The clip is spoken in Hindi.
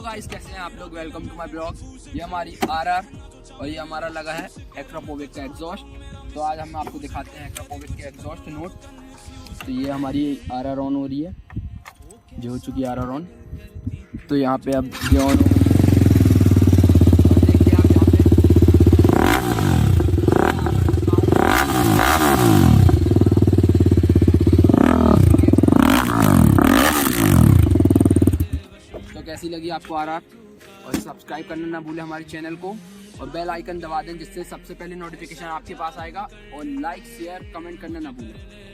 गाइस, कैसे हैं आप लोग। Welcome to my blog. ये हमारी आरआर और ये हमारा लगा है एक्ट्रापोविक का एग्जॉस्ट। तो आज हम आपको दिखाते हैं एक्ट्रापोविक के एग्जॉस्ट नोट। तो ये हमारी आरआर ऑन हो रही है, जो हो चुकी है आरआर ऑन। तो यहाँ पे अब ये ऑन हो, देखिए आप यहाँ पे तो कैसी लगी आपको आरआर, और सब्सक्राइब करना ना भूलें हमारे चैनल को और बेल आइकन दबा दें, जिससे सबसे पहले नोटिफिकेशन आपके पास आएगा। और लाइक शेयर कमेंट करना ना भूलें।